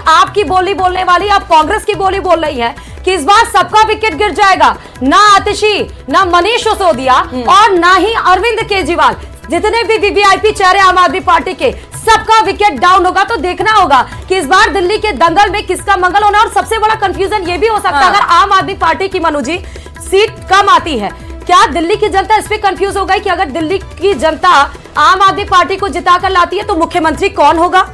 आपकी बोली बोलने वाली, आप कांग्रेस की बोली बोल रही है कि इस बार सबका विकेट गिर जाएगा, ना आतिशी, ना मनीष सिसोदिया और ना ही अरविंद केजरीवाल, जितने भी वीवीआईपी चेहरे आम आदमी पार्टी के, सबका विकेट डाउन होगा। तो देखना होगा कि इस बार दिल्ली के दंगल में किसका मंगल होना। और सबसे बड़ा कंफ्यूजन ये भी हो सकता है, अगर आम आदमी पार्टी की मनु जी सीट कम आती है, क्या दिल्ली की जनता इस पे कंफ्यूज हो गई कि अगर दिल्ली की जनता आम आदमी पार्टी को जिता कर लाती है तो मुख्यमंत्री कौन होगा?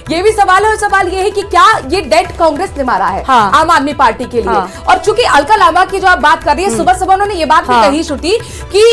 ये भी सवाल है। और सवाल ये है कि क्या ये डेट कांग्रेस ने मारा है आम आदमी पार्टी के लिए। और चूंकि अलका लांबा की जो आप बात कर रही है, सुबह सुबह उन्होंने ये बात भी कही छुट्टी कि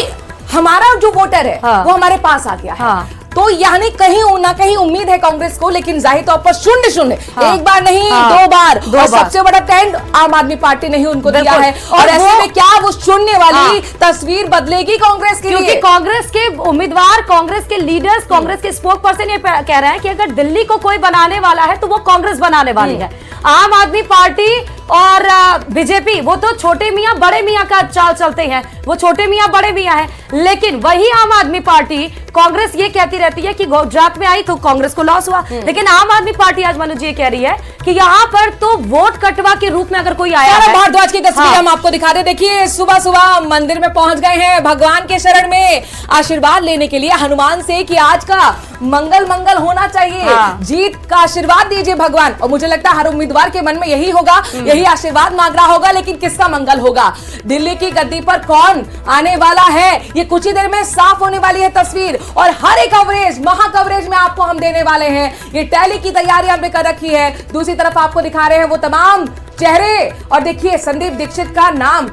हमारा जो वोटर है वो हमारे पास आ गया है। तो यानी कहीं ना कहीं उम्मीद है कांग्रेस को, लेकिन जाहिर तौर पर शून्य शून्य, एक बार नहीं दो बार। और सबसे बड़ा ट्रेंड आम आदमी पार्टी ने ही उनको दिया है। और ऐसे में क्या वो शून्य वाली तस्वीर बदलेगी कांग्रेस के लिए? क्योंकि कांग्रेस के उम्मीदवार, कांग्रेस के लीडर्स, कांग्रेस के स्पोक पर्सन ये कह रहे हैं कि अगर दिल्ली को कोई बनाने वाला है तो वो कांग्रेस बनाने वाली है। आम आदमी पार्टी और बीजेपी वो तो छोटे मियां बड़े मियां का चाल चलते हैं, वो छोटे मियां बड़े मियां हैं। लेकिन वही आम आदमी पार्टी, कांग्रेस ये कहती रहती है कि गुजरात में आई तो कांग्रेस को लॉस हुआ, लेकिन आम आदमी पार्टी आज मनु जी कह रही है कि यहाँ पर तो वोट कटवा के रूप में अगर कोई आया है। भारद्वाज की तस्वीर हम आपको दिखा दे। देखिए, सुबह सुबह मंदिर में पहुंच गए हैं भगवान के शरण में आशीर्वाद लेने के लिए हनुमान से कि आज का मंगल मंगल होना चाहिए, जीत का आशीर्वाद दीजिए भगवान। और मुझे लगता है हर उम्मीदवार के मन में यही होगा, यही आशीर्वाद मांग रहा होगा। लेकिन किसका मंगल होगा, दिल्ली की गद्दी पर कौन आने वाला है, ये कुछ ही देर में साफ होने वाली है तस्वीर। और हर एक कवरेज, महा कवरेज में आपको हम देने वाले हैं। ये टैली की तैयारी हमने कर रखी है। दूसरी तरफ आपको दिखा रहे हैं वो तमाम चेहरे। और देखिए, संदीप दीक्षित का नाम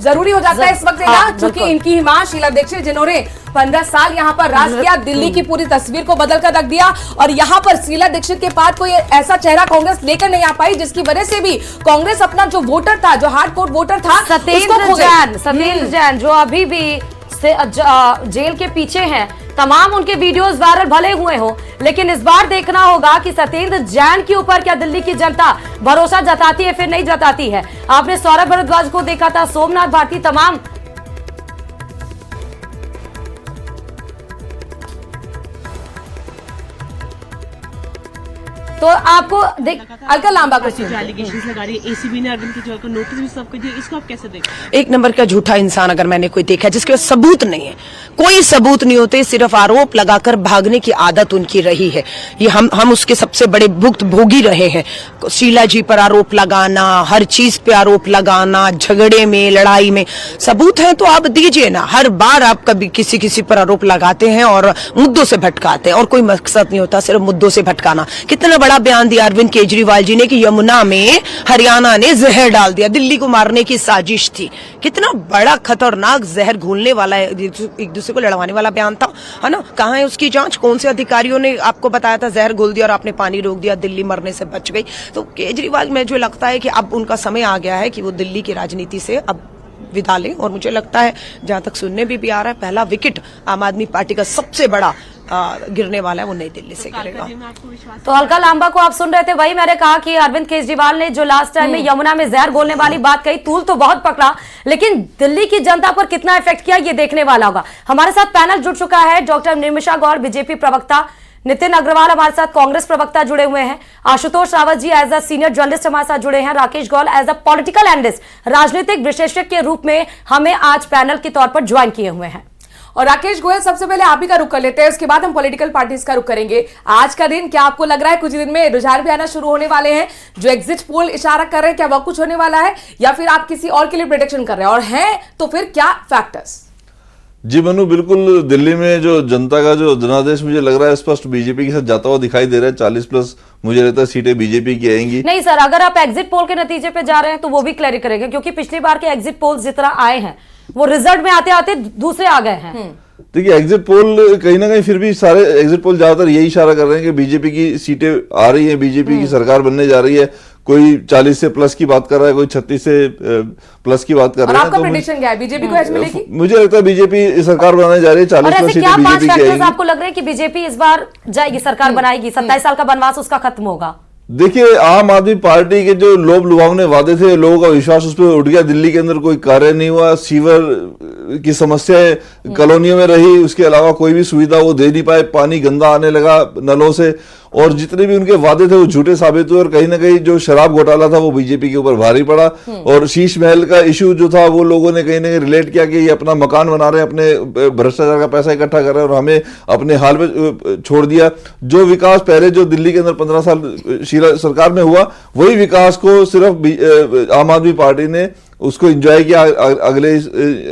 जरूरी हो जाता है इस वक्त ना, क्योंकि इनकी ही मां शीला दीक्षित, जिन्होंने 15 साल यहाँ पर राज किया, दिल्ली की पूरी तस्वीर को बदल कर रख दिया। और यहाँ पर शीला दीक्षित के बाद कोई ऐसा चेहरा कांग्रेस लेकर नहीं आ पाई जिसकी वजह से भी कांग्रेस अपना जो वोटर था, जो हार्डकोर वोटर था, सत्येंद्र जैन जो अभी भी जेल के पीछे हैं, तमाम उनके वीडियोस वायरल भले हुए हो, लेकिन इस बार देखना होगा कि सत्येंद्र जैन के ऊपर क्या दिल्ली की जनता भरोसा जताती है, फिर नहीं जताती है। आपने सौरभ भारद्वाज को देखा था, सोमनाथ भारती, तमाम तो आपको अलका लांबा को एलिगेशंस लगा रही है, एसीबी ने अरविंद केजरीवाल को नोटिस भी सब कर दिया, इसको आप कैसे देखते? एक नंबर का झूठा इंसान अगर मैंने कोई देखा जिसके पास सबूत नहीं है, कोई सबूत नहीं होते, सिर्फ आरोप लगाकर भागने की आदत उनकी रही है। ये हम उसके सबसे बड़े भुक्त भोगी रहे हैं। शीला जी पर आरोप लगाना, हर चीज पे आरोप लगाना, झगड़े में, लड़ाई में सबूत है तो आप दीजिए ना। हर बार आप कभी किसी पर आरोप लगाते हैं और मुद्दों से भटकाते हैं, और कोई मकसद नहीं होता, सिर्फ मुद्दों से भटकाना। कितना बड़ा बयान दिया अरविंद केजरीवाल जी ने कि यमुना में हरियाणा ने जहर डाल दिया, दिल्ली को मारने की साजिश थी। कितना बड़ा खतरनाक जहर घोलने वाला, एक दूसरे को लड़वाने वाला बयान था, है ना। कहाँ है उसकी जांच? कौन से अधिकारियों ने आपको बताया था जहर घोल दिया और आपने पानी रोक दिया, दिल्ली मरने से बच गई? तो केजरीवाल में जो लगता है कि अब उनका समय आ गया है कि वो दिल्ली की राजनीति से अब विदा लें। और मुझे लगता है, जहां तक सुनने भी आ रहा है, पहला विकेट आम आदमी पार्टी का सबसे बड़ा गिरने वाला है वो नई दिल्ली से गिरेगा। तो अलका लांबा को आप सुन रहे थे, वही मैंने कहा कि अरविंद केजरीवाल ने जो लास्ट टाइम में यमुना में जहर घोलने वाली बात कही, तूल तो बहुत पकड़ा, लेकिन दिल्ली की जनता पर कितना इफेक्ट किया ये देखने वाला होगा। हमारे साथ पैनल जुड़ चुका है, डॉक्टर निर्मिशा गौर बीजेपी प्रवक्ता, नितिन अग्रवाल हमारे साथ कांग्रेस प्रवक्ता जुड़े हुए हैं, Ashutosh Rawat ji as a senior journalist हमारे साथ जुड़े हैं, राकेश गौल एज अ पॉलिटिकल एनालिस्ट, राजनीतिक विशेषज्ञ के रूप में हमें आज पैनल के तौर पर ज्वाइन किए हुए हैं। और राकेश गोयल, सबसे पहले आप ही का रुख कर लेते हैं, उसके बाद हम पॉलिटिकल पार्टीज का रुख करेंगे। आज का दिन क्या आपको लग रहा है कुछ दिन में रुझान भी आना शुरू होने वाले हैं? जो एग्जिट पोल इशारा कर रहे हैं, क्या वह कुछ होने वाला है, या फिर आप किसी और के लिए प्रेडिक्शन कर रहे हैं? और हैं तो फिर क्या फैक्टर्स? जी मनु, बिल्कुल दिल्ली में जो जनता का जो जनादेश मुझे लग रहा है स्पष्ट बीजेपी के साथ जाता हुआ दिखाई दे रहा है। 40+ मुझे लगता है सीटें बीजेपी की आएंगी। नहीं सर, अगर आप एग्जिट पोल के नतीजे पे जा रहे हैं तो वो भी क्लियर करेंगे, क्योंकि पिछली बार के एग्जिट पोल्स जितना आए हैं वो रिजल्ट में आते आते दूसरे आ गए हैं। देखिए, एग्जिट पोल कहीं ना कहीं, फिर भी सारे एग्जिट पोल ज्यादातर यही इशारा कर रहे हैं कि बीजेपी की सीटें आ रही हैं, बीजेपी की सरकार बनने जा रही है। कोई 40 से प्लस की बात कर रहा है, कोई 36 से प्लस की बात कर रहा है। आपका प्रेडिक्शन क्या है, बीजेपी को एज मिलेगी? मुझे लगता है बीजेपी सरकार बनाने जा रही है, 40+ सीटें बीजेपी की आएंगी। आपको लग रहा है कि बीजेपी इस बार जाएगी, सरकार बनाएगी, 27 साल का बनवास उसका खत्म होगा? देखिए, आम आदमी पार्टी के जो लोभ लुभावने वादे थे, लोगों का विश्वास उस पर उठ गया। दिल्ली के अंदर कोई कार्य नहीं हुआ, सीवर की समस्याएं कॉलोनियों में रही, उसके अलावा कोई भी सुविधा वो दे नहीं पाए, पानी गंदा आने लगा नलों से। और जितने भी उनके वादे थे वो झूठे साबित हुए, और कहीं ना कहीं जो शराब घोटाला था वो बीजेपी के ऊपर भारी पड़ा। और शीश महल का इश्यू जो था वो लोगों ने कहीं ना कहीं रिलेट किया कि ये अपना मकान बना रहे हैं, अपने भ्रष्टाचार का पैसा इकट्ठा कर रहे हैं और हमें अपने हाल में छोड़ दिया। जो विकास पहले जो दिल्ली के अंदर 15 साल शीला सरकार में हुआ, वही विकास को सिर्फ आम आदमी पार्टी ने उसको एंजॉय किया अगले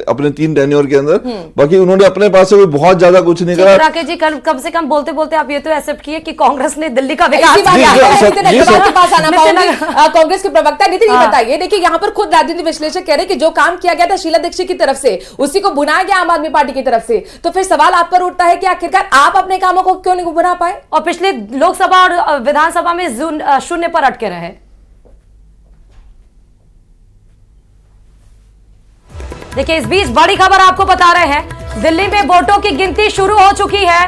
अपने 3 टेन्योर के अंदर। बाकी उन्होंने अपने पास से कोई बहुत ज्यादा कुछ नहीं करा। राकेश जी, कम से कम बोलते बोलते आप ये तो एक्सेप्ट किए कि कांग्रेस ने दिल्ली का विकास इसी बात किया पे है। नितिन अग्रवाल के पास आना पाऊंगी। कांग्रेस के प्रवक्ता नितिन, ये बताइए, देखिए यहाँ पर खुद राजनीति विश्लेषक कह रहे हैं कि जो काम किया गया था शीला दीक्षित की तरफ से, उसी को बुनाया गया आम आदमी पार्टी की तरफ से। तो फिर सवाल आप पर उठता है कि आखिरकार आप अपने कामों को क्यों नहीं बुना पाए और पिछले लोकसभा और विधानसभा में शून्य पर अटके रहे। देखिए, इस बीच बड़ी खबर आपको बता रहे हैं, दिल्ली में वोटों की गिनती शुरू हो चुकी है।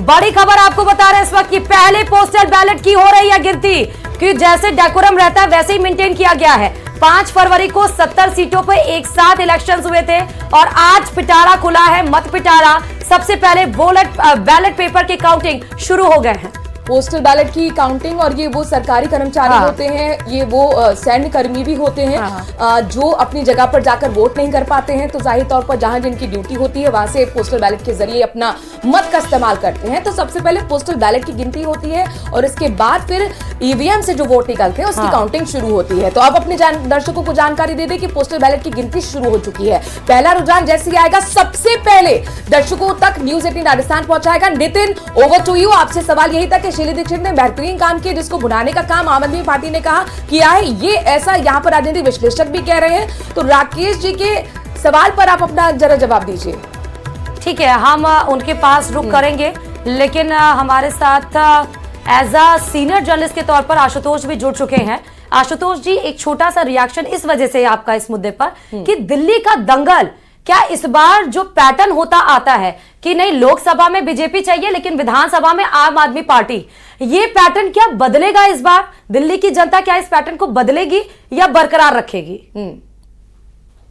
बड़ी खबर आपको बता रहे हैं इस वक्त कि पहले पोस्टल बैलेट की हो रही है गिनती, कि जैसे डेकोरम रहता है वैसे ही मेंटेन किया गया है। 5 फरवरी को 70 सीटों पर एक साथ इलेक्शंस हुए थे और आज पिटारा खुला है, मत पिटारा। सबसे पहले बैलेट पेपर की काउंटिंग शुरू हो गए हैं। पोस्टल बैलेट की काउंटिंग, और ये वो सरकारी कर्मचारी होते हैं, ये वो सैन्य कर्मी भी होते हैं जो अपनी जगह पर जाकर वोट नहीं कर पाते हैं, तो जाहिर तौर पर जहां जिनकी ड्यूटी होती है वहां से पोस्टल बैलेट के जरिए अपना मत का इस्तेमाल करते हैं। तो सबसे पहले पोस्टल बैलेट की गिनती होती है और इसके बाद फिर ईवीएम से जो वोट निकलते हैं उसकी काउंटिंग शुरू होती है। तो अब अपने दर्शकों को जानकारी दे दें कि पोस्टल बैलेट की गिनती शुरू हो चुकी है। पहला रुझान जैसे ही आएगा सबसे पहले दर्शकों तक न्यूज 18 राजस्थान पहुंचाएगा नितिन। Over to you. आपसे सवाल यही था कि शीला दीक्षित ने बेहतरीन काम किया, जिसको बुढ़ाने का काम आम आदमी पार्टी ने कहा किया है, ये ऐसा यहाँ पर राजनीतिक विश्लेषक भी कह रहे हैं। तो राकेश जी के सवाल पर आप अपना जरा जवाब दीजिए। ठीक है, हम उनके पास रुक करेंगे, लेकिन हमारे साथ एज अ सीनियर जर्नलिस्ट के तौर पर आशुतोष भी जुड़ चुके हैं। आशुतोष जी, एक छोटा सा रिएक्शन इस वजह से आपका इस मुद्दे पर कि दिल्ली का दंगल, क्या इस बार जो पैटर्न होता आता है कि नहीं लोकसभा में बीजेपी चाहिए लेकिन विधानसभा में आम आदमी पार्टी, ये पैटर्न क्या बदलेगा इस बार? दिल्ली की जनता क्या इस पैटर्न को बदलेगी या बरकरार रखेगी?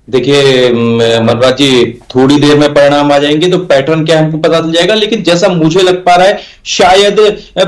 देखिए मनराज जी, थोड़ी देर में परिणाम आ जाएंगे तो पैटर्न क्या हमको पता चल जाएगा। लेकिन जैसा मुझे लग पा रहा है, शायद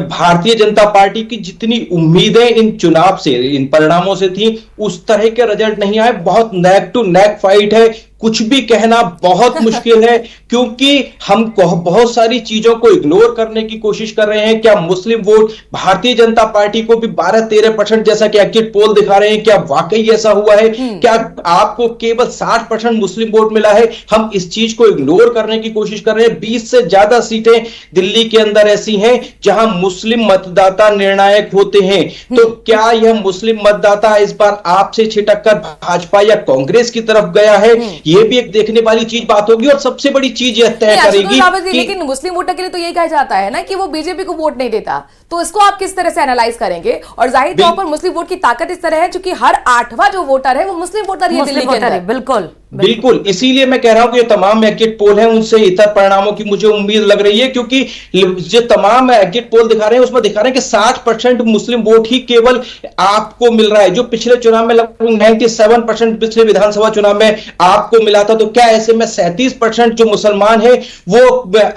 भारतीय जनता पार्टी की जितनी उम्मीदें इन चुनाव से, इन परिणामों से थी, उस तरह के रिजल्ट नहीं आए। बहुत नेक टू नेक फाइट है, कुछ भी कहना बहुत मुश्किल है, क्योंकि हम बहुत सारी चीजों को इग्नोर करने की कोशिश कर रहे हैं। क्या मुस्लिम वोट भारतीय जनता पार्टी को भी 12-13% जैसा कि एग्जिट पोल दिखा रहे हैं, क्या वाकई ऐसा हुआ है? क्या आपको केवल 60% मुस्लिम वोट मिला है? हम इस चीज को इग्नोर करने की कोशिश कर रहे हैं। 20 से ज्यादा सीटें दिल्ली के अंदर ऐसी हैं जहां मुस्लिम मतदाता निर्णायक होते हैं। तो क्या यह मुस्लिम मतदाता इस बार आपसे छिटक कर भाजपा या कांग्रेस की तरफ गया है? ये भी एक देखने वाली चीज बात होगी। और सबसे बड़ी चीज यह तय करेगी कि लेकिन मुस्लिम वोटर के लिए तो यही कहा जाता है ना कि वो बीजेपी को वोट नहीं देता, तो इसको आप किस तरह से एनालाइज करेंगे? और जाहिर तौर पर मुस्लिम वोट की ताकत इस तरह है क्योंकि हर 8वां जो वोटर है वो मुस्लिम वोटर ही दिल्ली के अंदर। बिल्कुल, इसीलिए मैं कह रहा हूं कि ये तमाम एग्जिट पोल हैं, उनसे इतर परिणामों की मुझे उम्मीद लग रही है, क्योंकि जो तमाम एग्जिट पोल दिखा रहे हैं उसमें दिखा रहे हैं कि 60% मुस्लिम वोट ही केवल आपको मिल रहा है, जो पिछले चुनाव में लगभग 97% पिछले विधानसभा चुनाव में आपको मिला था। तो क्या ऐसे में 37% जो मुसलमान है वो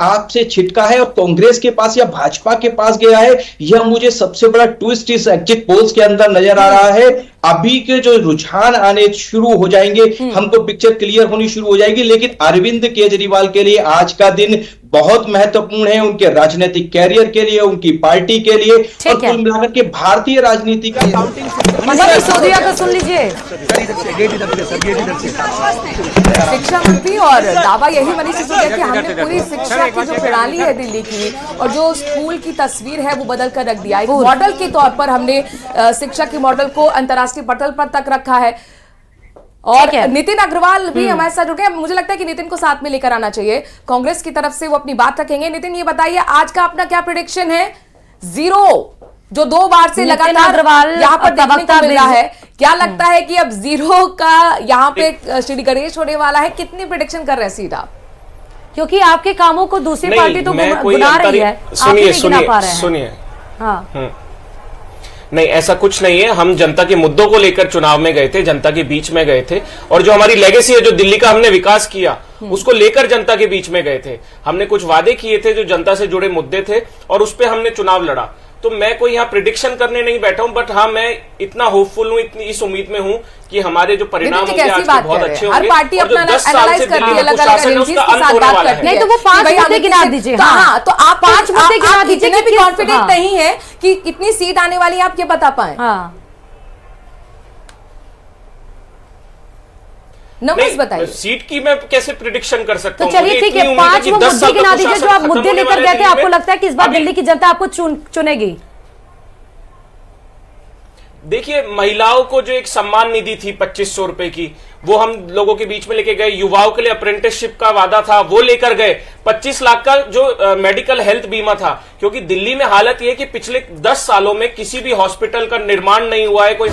आपसे छिटका है और कांग्रेस के पास या भाजपा के पास गया है? यह मुझे सबसे बड़ा ट्विस्ट इस एग्जिट पोल्स के अंदर नजर आ रहा है। अभी के जो रुझान आने शुरू हो जाएंगे, हमको पिक्चर क्लियर होनी शुरू हो जाएगी। लेकिन अरविंद केजरीवाल के लिए आज का दिन बहुत महत्वपूर्ण है, उनके राजनीतिक कैरियर के लिए, उनकी पार्टी के लिए, और कुल मिलाकर के भारतीय राजनीति का काउंटिंग। मनीष सिसोदिया को सुन लीजिए। शिक्षा मंत्री और दावा यही मनीष सिसोदिया कि हमने पूरी शिक्षा की जो प्रणाली है दिल्ली की और जो स्कूल की तस्वीर है वो बदल कर रख दिया। एक मॉडल के तौर पर हमने शिक्षा के मॉडल को अंतर्राष्ट्रीय पटल पर तक रखा है। और नितिन अग्रवाल भी हमारे साथ जुड़ गए। मुझे लगता है कि नितिन को साथ में लेकर आना चाहिए, कांग्रेस की तरफ से वो अपनी बात रखेंगे। नितिन, ये बताइए आज का अपना क्या प्रेडिक्शन है? 0 जो 2 बार से लगातार यहाँ पर देखने को मिल रहा है, क्या लगता है कि अब 0 का यहाँ पे श्री गणेश होने वाला है? कितनी प्रेडिक्शन कर रहे हैं सीधा? क्योंकि आपके कामों को दूसरी पार्टी तो गुना रही है, सुनिए। हाँ, नहीं, ऐसा कुछ नहीं है। हम जनता के मुद्दों को लेकर चुनाव में गए थे, जनता के बीच में गए थे, और जो हमारी लेगेसी है, जो दिल्ली का हमने विकास किया, उसको लेकर जनता के बीच में गए थे। हमने कुछ वादे किए थे जो जनता से जुड़े मुद्दे थे और उस पर हमने चुनाव लड़ा। तो मैं कोई यहाँ प्रिडिक्शन करने नहीं बैठा हूँ, बट हाँ मैं इतना होपफुल हूँ, इतनी इस उम्मीद में हूँ कि हमारे जो परिणाम होंगे आज के बहुत अच्छे होंगे। हर पार्टी और जो अपना 10 साल एनालाइज से करती दिल्ली है, में अलग-अलग कुशासन है एजेंसीज उसका के अंत साथ होने बात वाला करती है। नहीं तो वो 5 भाई मुद्दे हम गिना इतने- दीजिए। तो हाँ, तो आप 5 मुद्दे गिना दीजिए इतने भी कि कॉन्फिडेंट हाँ। नहीं है कि कितनी सीट आने वाली है, आप ये बता पाए। हाँ नंबर्स बताइए। सीट की मैं कैसे प्रिडिक्शन कर सकता तो हूँ? चलिए मुझे ठीक इतनी है, उम्मीद 5 कि वो 10 मुद्दे साल गिना का दीजिए जो कुशासन आप खत्म मुद्दे होने लेकर वाले गए थे, दिल्ली में। आपको लगता है कि इस बार अभी- दिल्ली की जनता आपको चुनेगी। देखिए, महिलाओं को जो एक सम्मान निधि थी 2500 रुपए की, वो हम लोगों के बीच में लेके गए। युवाओं के लिए अप्रेंटिसशिप का वादा था, वो लेकर गए। 25 लाख का जो मेडिकल हेल्थ बीमा था, क्योंकि दिल्ली में हालत ये है कि पिछले 10 सालों में किसी भी हॉस्पिटल का निर्माण नहीं हुआ है। कोई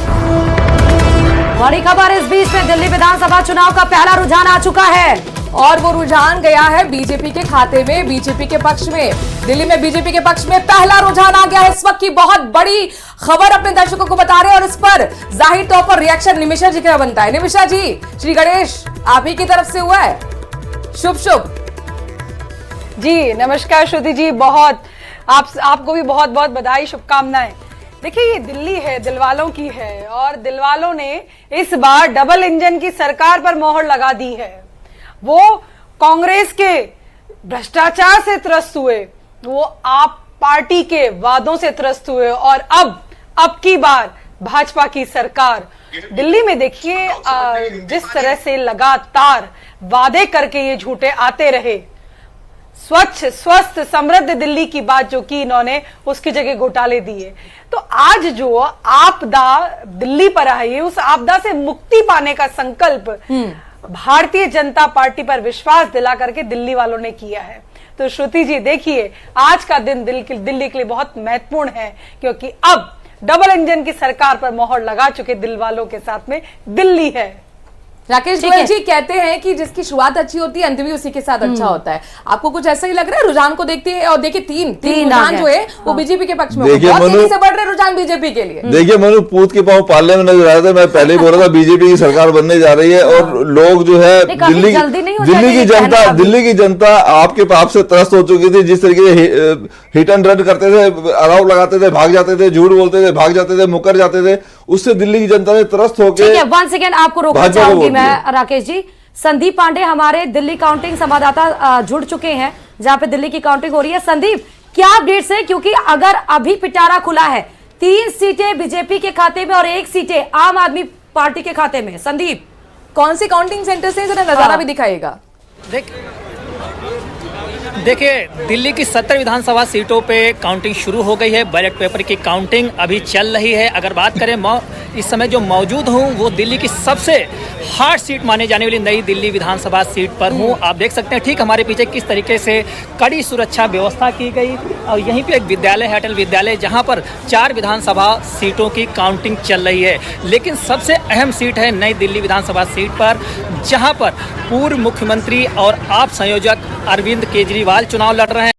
बड़ी खबर इस बीच में, दिल्ली विधानसभा चुनाव का पहला रुझान आ चुका है और वो रुझान गया है बीजेपी के खाते में, बीजेपी के पक्ष में। दिल्ली में बीजेपी के पक्ष में पहला रुझान आ गया है। इस वक्त की बहुत बड़ी खबर अपने दर्शकों को बता रहे हैं और इस पर जाहिर तौर पर रिएक्शन निमिषा जी का बनता है। निमिषा जी, श्री गणेश आप ही की तरफ से हुआ है, शुभ शुभ। जी नमस्कार श्रुति जी, बहुत आपको भी बहुत बहुत बधाई, शुभकामनाएं। देखिए ये दिल्ली है, दिलवालों की है और दिलवालों ने इस बार डबल इंजन की सरकार पर मोहर लगा दी है। वो कांग्रेस के भ्रष्टाचार से त्रस्त हुए, वो आप पार्टी के वादों से त्रस्त हुए और अब की बार भाजपा की सरकार दिल्ली में देखिए जिस तरह से लगातार वादे करके ये झूठे आते रहे। स्वच्छ स्वस्थ समृद्ध दिल्ली की बात जो की इन्होंने, उसकी जगह घोटाले दिए। तो आज जो आपदा दिल्ली पर आई है, उस आपदा से मुक्ति पाने का संकल्प भारतीय जनता पार्टी पर विश्वास दिला करके दिल्ली वालों ने किया है। तो श्रुति जी देखिए, आज का दिन दिल्ली के लिए बहुत महत्वपूर्ण है, क्योंकि अब डबल इंजन की सरकार पर मोहर लगा चुके दिल वालों के साथ में दिल्ली है। राकेश गोयल जी कहते हैं कि जिसकी शुरुआत अच्छी होती है अंत भी उसी के साथ अच्छा होता है। आपको कुछ ऐसा ही लग रहा है रुझान को देखते हैं? और देखिए तीन रुझान जो है वो बीजेपी के पक्ष में, देखिए बहुत मनु, तेजी से बढ़ रहे रुझान बीजेपी के लिए। देखिए मनु, पूत के पांव पालने में नजर आया था। मैं पहले ही बोल रहा था बीजेपी की सरकार बनने जा रही है और लोग जो है दिल्ली की जनता आपके पाप से त्रस्त हो चुकी थी। जिस तरीके से हिट एंड रन करते थे, अराव लगाते थे, भाग जाते थे, झूठ बोलते थे, भाग जाते थे, मुकर जाते थे, उससे दिल्ली की जनता ने त्रस्त होकर। वन सेकेंड आपको रोकना चाहूंगी मैं राकेश जी। संदीप पांडे हमारे दिल्ली काउंटिंग संवाददाता जुड़ चुके हैं जहां पे दिल्ली की काउंटिंग हो रही है। संदीप, क्या अपडेट्स है? क्योंकि अगर अभी पिटारा खुला है, 3 सीटें बीजेपी के खाते में और 1 सीटें आम आदमी पार्टी के खाते में। संदीप, कौन सी काउंटिंग सेंटर से जरा नजारा भी दिखाएगा। देखिए दिल्ली की 70 विधानसभा सीटों पे काउंटिंग शुरू हो गई है। बैलेट पेपर की काउंटिंग अभी चल रही है। अगर बात करें इस समय जो मौजूद हूँ वो दिल्ली की सबसे हार्ड सीट माने जाने वाली नई दिल्ली विधानसभा सीट पर हूँ। आप देख सकते हैं ठीक हमारे पीछे किस तरीके से कड़ी सुरक्षा व्यवस्था की गई और यहीं पे एक विद्यालय है, अटल विद्यालय, जहाँ पर 4 विधानसभा सीटों की काउंटिंग चल रही है। लेकिन सबसे अहम सीट है नई दिल्ली विधानसभा सीट पर, जहाँ पर पूर्व मुख्यमंत्री और आप संयोजक अरविंद केजरीवाल चुनाव लड़ रहे हैं।